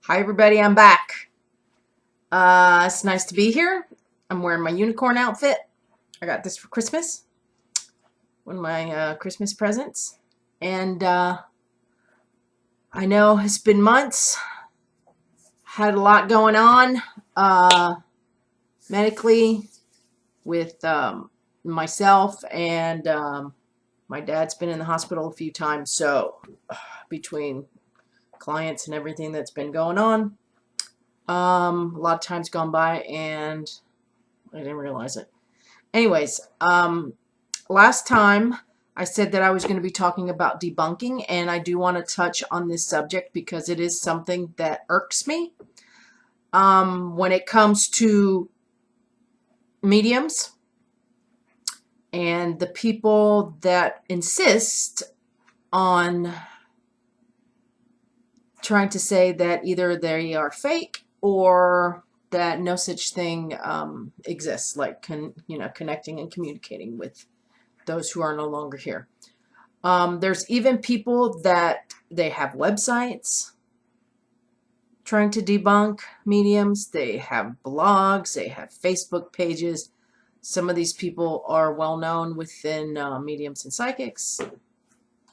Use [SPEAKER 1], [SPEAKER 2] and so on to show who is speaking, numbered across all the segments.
[SPEAKER 1] Hi everybody, I'm back. It's nice to be here. I'm wearing my unicorn outfit. I got this for Christmas. One of my Christmas presents. And I know it's been months. Had a lot going on medically with myself, and my dad's been in the hospital a few times. So between clients and everything that's been going on, a lot of time's gone by and I didn't realize it. Anyways, last time I said that I was going to be talking about debunking, and I do want to touch on this subject because it is something that irks me when it comes to mediums and the people that insist on trying to say that either they are fake or that no such thing exists, like connecting and communicating with those who are no longer here. There's even people that they have websites trying to debunk mediums. They have blogs, they have Facebook pages. Some of these people are well known within mediums and psychics,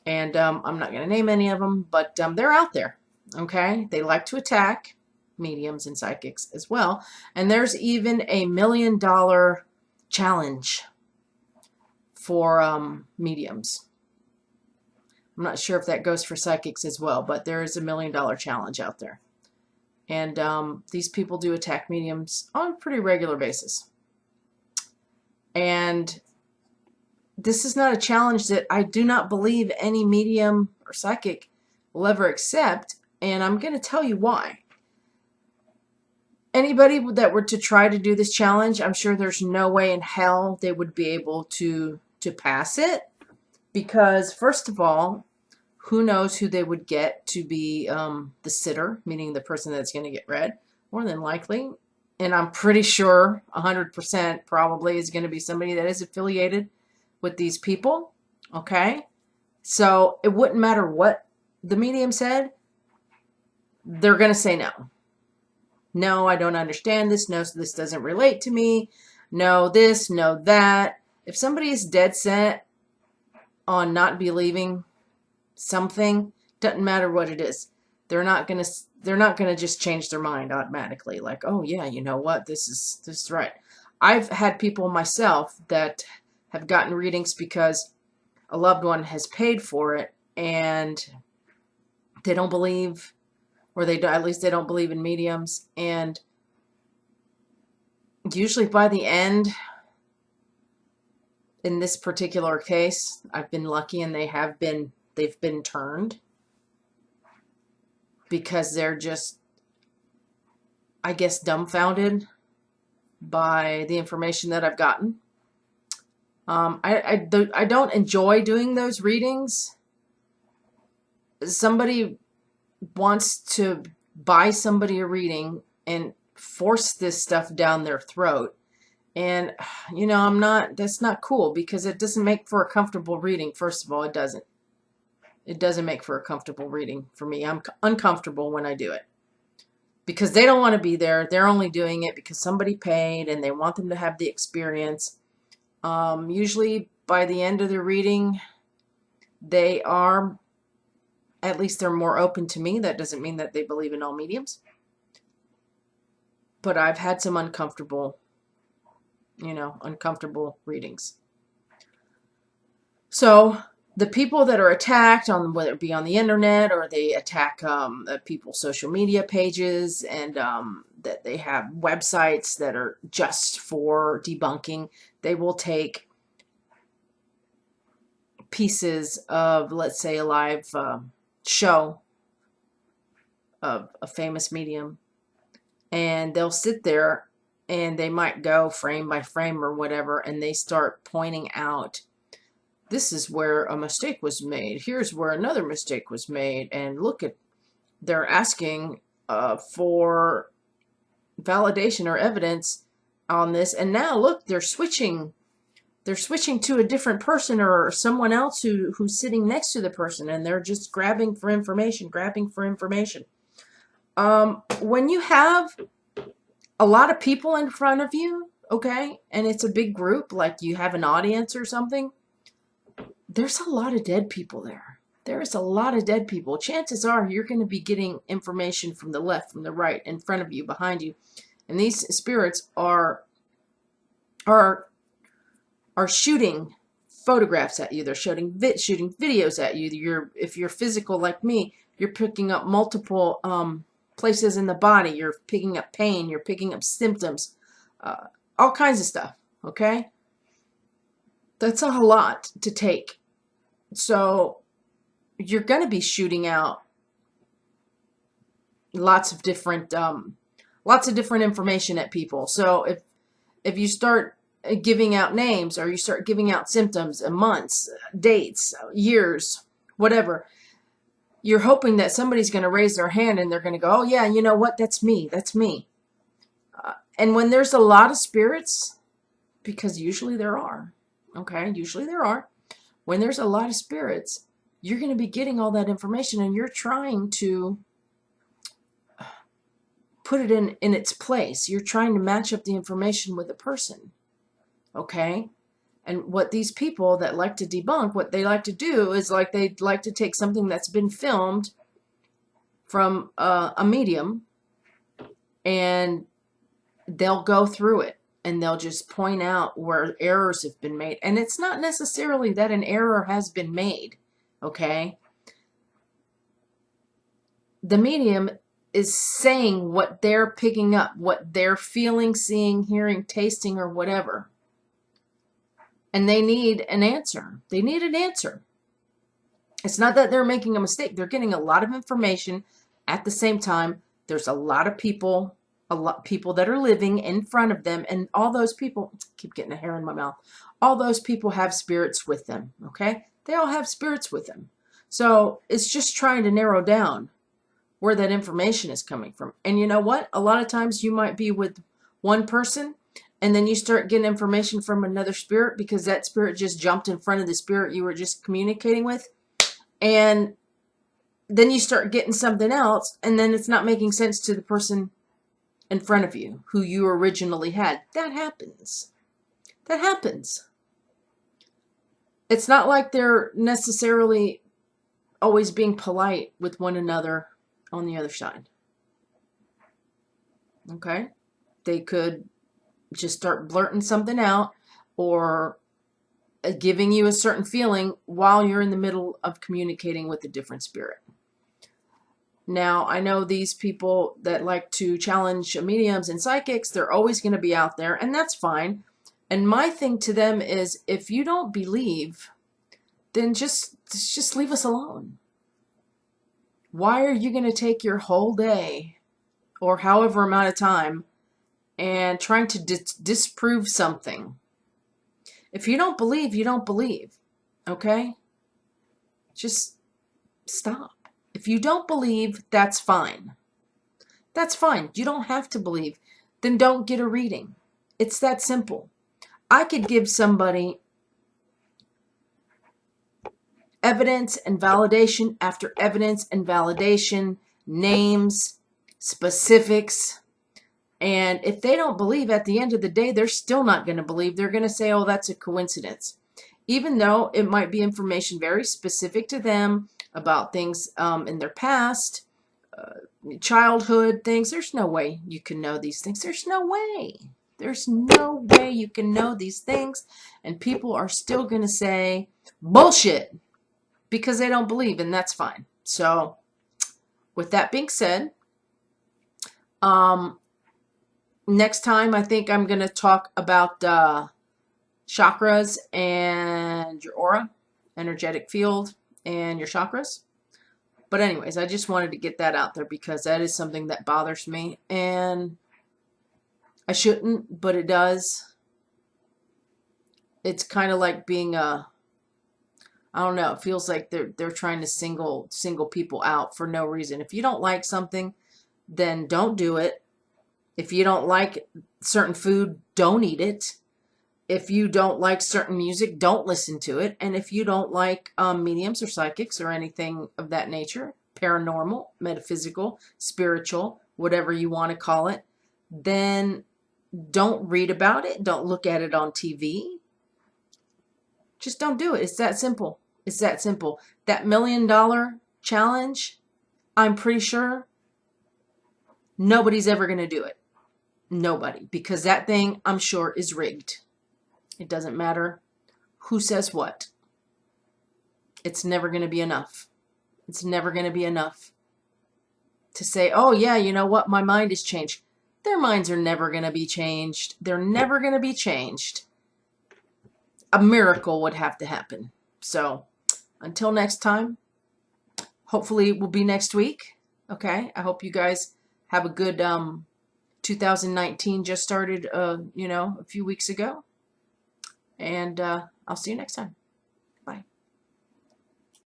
[SPEAKER 1] and I'm not going to name any of them, but they're out there. Okay, they like to attack mediums and psychics as well, and there's even a $1 million challenge for mediums. I'm not sure if that goes for psychics as well, but there is a $1 million challenge out there, and these people do attack mediums on a pretty regular basis. And this is not a challenge that I do not believe any medium or psychic will ever accept, and I'm going to tell you why. Anybody that were to try to do this challenge, I'm sure there's no way in hell they would be able to pass it, because first of all, who knows who they would get to be the sitter, meaning the person that's going to get read, more than likely. And I'm pretty sure 100% probably is going to be somebody that is affiliated with these people. Okay, so it wouldn't matter what the medium said, they're going to say no. No, I don't understand this. No, this doesn't relate to me. No, this, no, that. If somebody is dead set on not believing something, doesn't matter what it is, they're not gonna just change their mind automatically. Like, oh yeah, you know what, this is right. I've had people myself that have gotten readings because a loved one has paid for it, and they don't believe, or at least they don't believe in mediums. And usually by the end, in this particular case, I've been lucky, and they've been turned, because they're just, I guess, dumbfounded by the information that I've gotten. I don't enjoy doing those readings. Somebody wants to buy somebody a reading and force this stuff down their throat, and that's not cool, because it doesn't make for a comfortable reading. First of all, it doesn't make for a comfortable reading for me. I'm uncomfortable when I do it, because they don't want to be there. They're only doing it because somebody paid and they want them to have the experience. Usually by the end of the reading, they are, at least they're more open to me. That doesn't mean that they believe in all mediums, but I've had some uncomfortable readings. So the people that are attacked, on whether it be on the internet, or they attack people's social media pages, and that they have websites that are just for debunking, they will take pieces of, let's say, a live show of a famous medium, and they'll sit there and they might go frame by frame or whatever, and they start pointing out, this is where a mistake was made, here's where another mistake was made, and look at, they're asking for validation or evidence on this, and now look, they're switching to a different person or someone else who's sitting next to the person, and they're just grabbing for information. When you have a lot of people in front of you, okay, and it's a big group, like you have an audience or something, there's a lot of dead people there. There's a lot of dead people. Chances are you're going to be getting information from the left, from the right, in front of you, behind you. And these spirits are shooting photographs at you. They're shooting videos at you. If you're physical like me, you're picking up multiple places in the body. You're picking up pain. You're picking up symptoms, all kinds of stuff. Okay, that's a lot to take. So you're going to be shooting out lots of different information at people. So if you start giving out names, or you start giving out symptoms, months, dates, years, whatever, you're hoping that somebody's going to raise their hand and they're going to go, oh yeah, you know what, that's me, that's me. And when there's a lot of spirits, because usually there are, okay, usually there are, when there's a lot of spirits, you're going to be getting all that information, and you're trying to put it in its place. You're trying to match up the information with a person. Okay? And what these people that like to debunk, what they like to do is, like, they like to take something that's been filmed from a medium, and they'll go through it, and they'll just point out where errors have been made. And it's not necessarily that an error has been made. Okay? The medium is saying what they're picking up, what they're feeling, seeing, hearing, tasting, or whatever. And they need an answer. They need an answer. It's not that they're making a mistake. They're getting a lot of information at the same time. There's a lot of people, that are living in front of them, and all those people, keep getting a hair in my mouth, all those people have spirits with them, okay? They all have spirits with them. So it's just trying to narrow down where that information is coming from. And you know what? A lot of times you might be with one person, and then you start getting information from another spirit, because that spirit just jumped in front of the spirit you were just communicating with. And then you start getting something else, and then it's not making sense to the person in front of you who you originally had. That happens. That happens. It's not like they're necessarily always being polite with one another on the other side. Okay? They could just start blurting something out, or giving you a certain feeling while you're in the middle of communicating with a different spirit. Now, I know these people that like to challenge mediums and psychics, they're always going to be out there, and that's fine. And my thing to them is, if you don't believe, then just leave us alone. Why are you going to take your whole day, or however amount of time, and trying to disprove something? If you don't believe, you don't believe. Okay? Just stop. If you don't believe, that's fine. That's fine. You don't have to believe. Then don't get a reading. It's that simple. I could give somebody evidence and validation after evidence and validation, names, specifics, and if they don't believe, at the end of the day, they're still not going to believe. They're going to say, oh, that's a coincidence. Even though it might be information very specific to them about things in their past, childhood things. There's no way you can know these things. There's no way. There's no way you can know these things. And people are still going to say bullshit because they don't believe, and that's fine. So with that being said, next time I think I'm going to talk about chakras and your aura, energetic field, and your chakras. But anyways, I just wanted to get that out there because that is something that bothers me, and I shouldn't, but it does. It's kind of like being I don't know, it feels like they're trying to single people out for no reason. If you don't like something, then don't do it. If you don't like certain food, don't eat it. If you don't like certain music, don't listen to it. And if you don't like mediums or psychics or anything of that nature, paranormal, metaphysical, spiritual, whatever you want to call it, then don't read about it. Don't look at it on TV. Just don't do it. It's that simple. It's that simple. That $1 million challenge, I'm pretty sure nobody's ever going to do it. Nobody. Because that thing, I'm sure, is rigged. It doesn't matter who says what. It's never going to be enough. It's never going to be enough to say, oh yeah, you know what? My mind has changed. Their minds are never going to be changed. They're never going to be changed. A miracle would have to happen. So until next time, hopefully it will be next week. Okay. I hope you guys have a good 2019 just started, a few weeks ago. And I'll see you next time.